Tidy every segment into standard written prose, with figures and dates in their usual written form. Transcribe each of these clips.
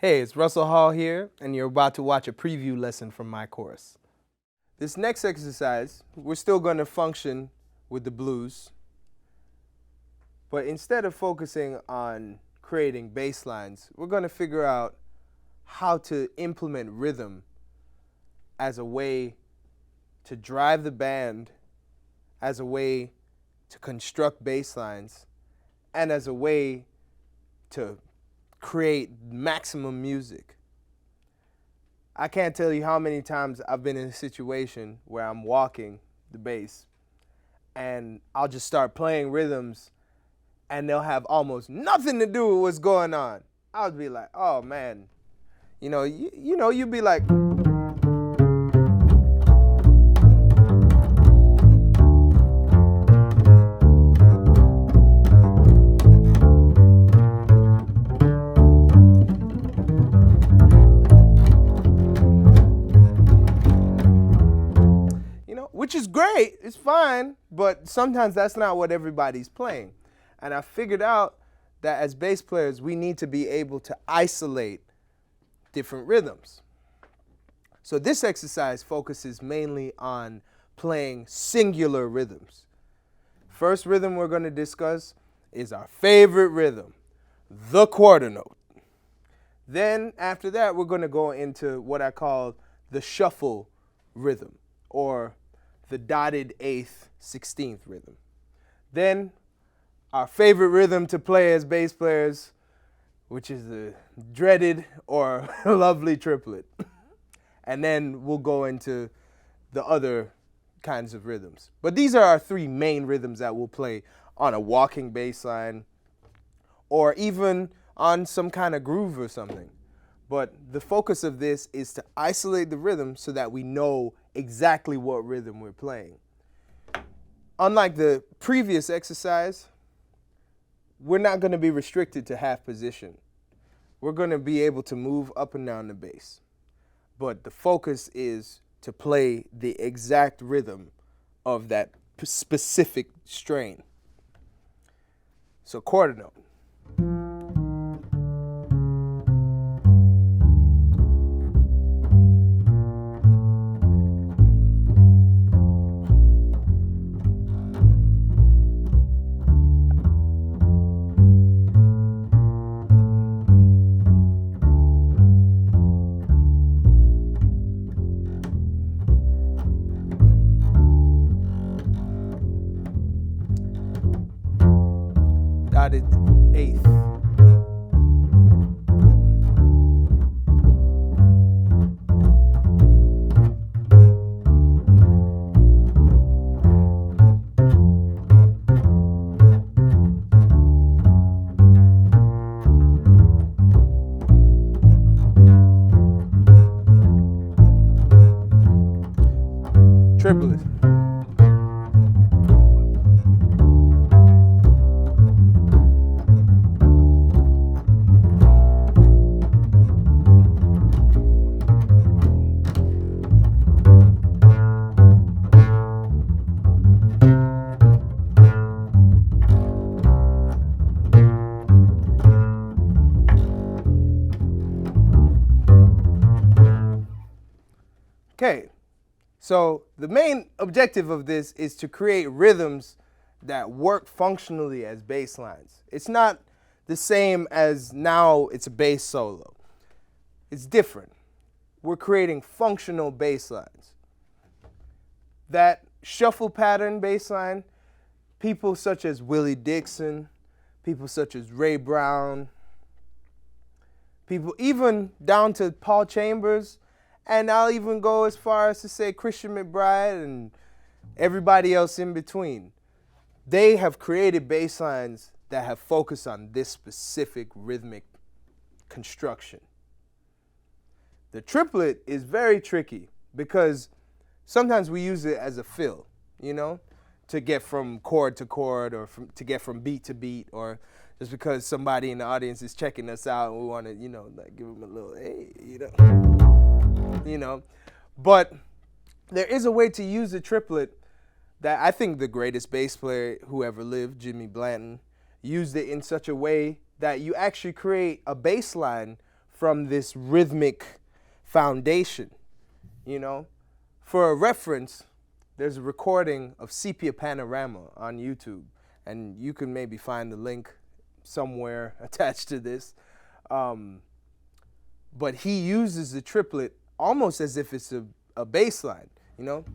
Hey, it's Russell Hall here, and you're about to watch a preview lesson from my course. This next exercise, we're still going to function with the blues, but instead of focusing on creating bass lines, we're going to figure out how to implement rhythm as a way to drive the band, as a way to construct bass lines, and as a way to create maximum music. I can't tell you how many times I've been in a situation where I'm walking the bass and I'll just start playing rhythms and they'll have almost nothing to do with what's going on. I'll be like, oh man, you'd be like, which is great, it's fine, but sometimes that's not what everybody's playing. And I figured out that as bass players, we need to be able to isolate different rhythms. So this exercise focuses mainly on playing singular rhythms. First rhythm we're going to discuss is our favorite rhythm, the quarter note. Then after that, we're going to go into what I call the shuffle rhythm, or the dotted 8th, 16th rhythm. Then our favorite rhythm to play as bass players, which is the dreaded or lovely triplet. And then we'll go into the other kinds of rhythms. But these are our three main rhythms that we'll play on a walking bass line or even on some kind of groove or something. But the focus of this is to isolate the rhythm so that we know exactly what rhythm we're playing. Unlike the previous exercise, we're not going to be restricted to half position. We're going to be able to move up and down the bass. But the focus is to play the exact rhythm of that specific strain. So quarter note. Dotted 8th. Triplet. Okay, so the main objective of this is to create rhythms that work functionally as bass lines. It's not the same as now it's a bass solo. It's different. We're creating functional bass lines. That shuffle pattern bass line, people such as Willie Dixon, people such as Ray Brown, people even down to Paul Chambers, and I'll even go as far as to say Christian McBride and everybody else in between. They have created bass lines that have focused on this specific rhythmic construction. The triplet is very tricky because sometimes we use it as a fill, to get from chord to chord or to get from beat to beat, or just because somebody in the audience is checking us out and we want to, give them a little, hey, But there is a way to use the triplet that I think the greatest bass player who ever lived, Jimmy Blanton, used it in such a way that you actually create a bass line from this rhythmic foundation, you know. For a reference, there's a recording of Sepia Panorama on YouTube, and you can maybe find the link somewhere attached to this. But he uses the triplet almost as if it's a bass line, you know.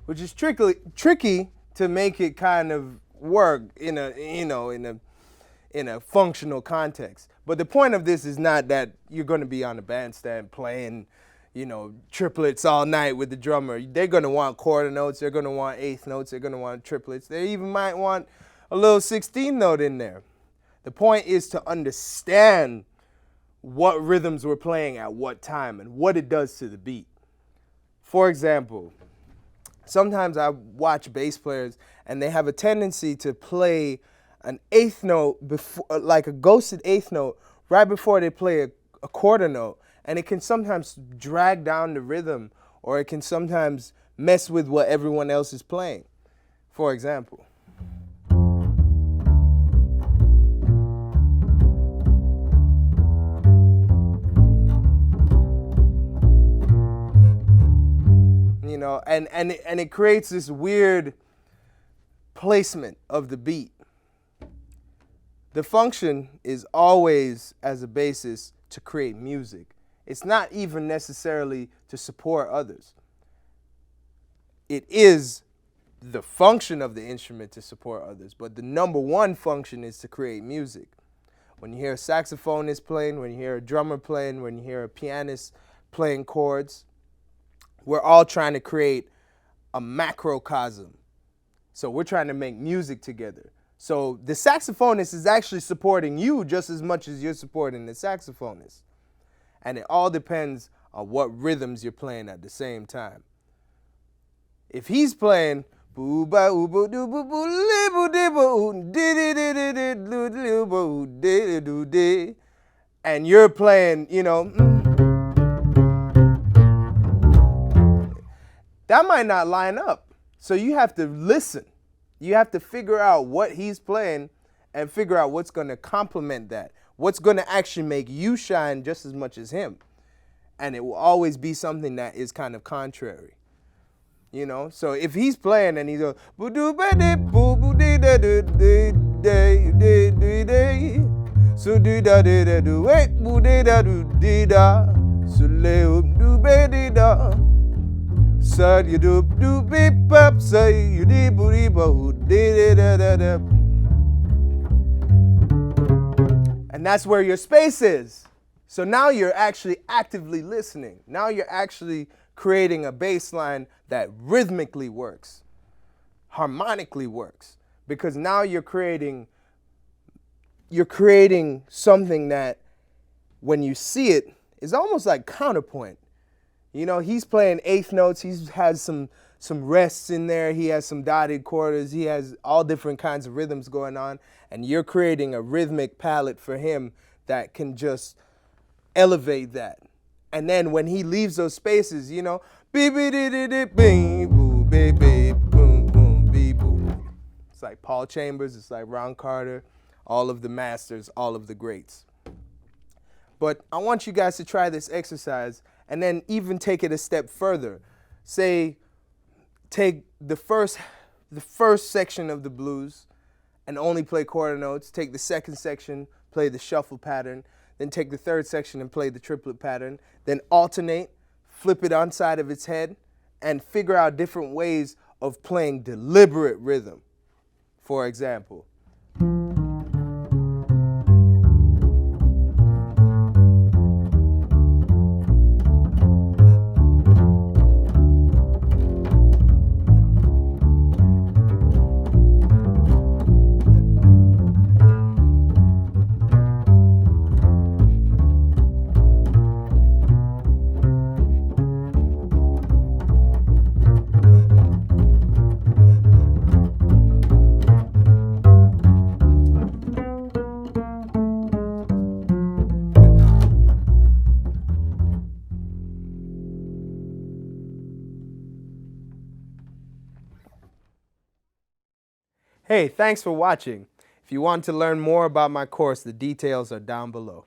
Which is tricky to make it kind of work in a functional context. But the point of this is not that you're going to be on the bandstand playing, triplets all night with the drummer. They're going to want quarter notes. They're going to want eighth notes. They're going to want triplets. They even might want a little 16th note in there. The point is to understand what rhythms we're playing at what time and what it does to the beat. For example, sometimes I watch bass players and they have a tendency to play an eighth note before, like a ghosted eighth note, right before they play a quarter note, and it can sometimes drag down the rhythm, or it can sometimes mess with what everyone else is playing. For example. And it creates this weird placement of the beat. The function is always, as a bassist, to create music. It's not even necessarily to support others. It is the function of the instrument to support others, but the number one function is to create music. When you hear a saxophonist playing, when you hear a drummer playing, when you hear a pianist playing chords, we're all trying to create a macrocosm. So we're trying to make music together. So the saxophonist is actually supporting you just as much as you're supporting the saxophonist. And it all depends on what rhythms you're playing at the same time. If he's playing and you're playing, that might not line up. So you have to listen. You have to figure out what he's playing and figure out what's going to complement that. What's going to actually make you shine just as much as him. And it will always be something that is kind of contrary. So if he's playing and he's going, and that's where your space is. So now you're actually actively listening. Now you're actually creating a bass line that rhythmically works, harmonically works, because now you're creating something that when you see it is almost like counterpoint. He's playing eighth notes. He has some rests in there. He has some dotted quarters. He has all different kinds of rhythms going on. And you're creating a rhythmic palette for him that can just elevate that. And then when he leaves those spaces, it's like Paul Chambers. It's like Ron Carter. All of the masters, all of the greats. But I want you guys to try this exercise and then even take it a step further. Say, take the first section of the blues and only play quarter notes. Take the second section, play the shuffle pattern. Then take the third section and play the triplet pattern. Then alternate, flip it on side of its head, and figure out different ways of playing deliberate rhythm. For example. Hey, thanks for watching. If you want to learn more about my course, the details are down below.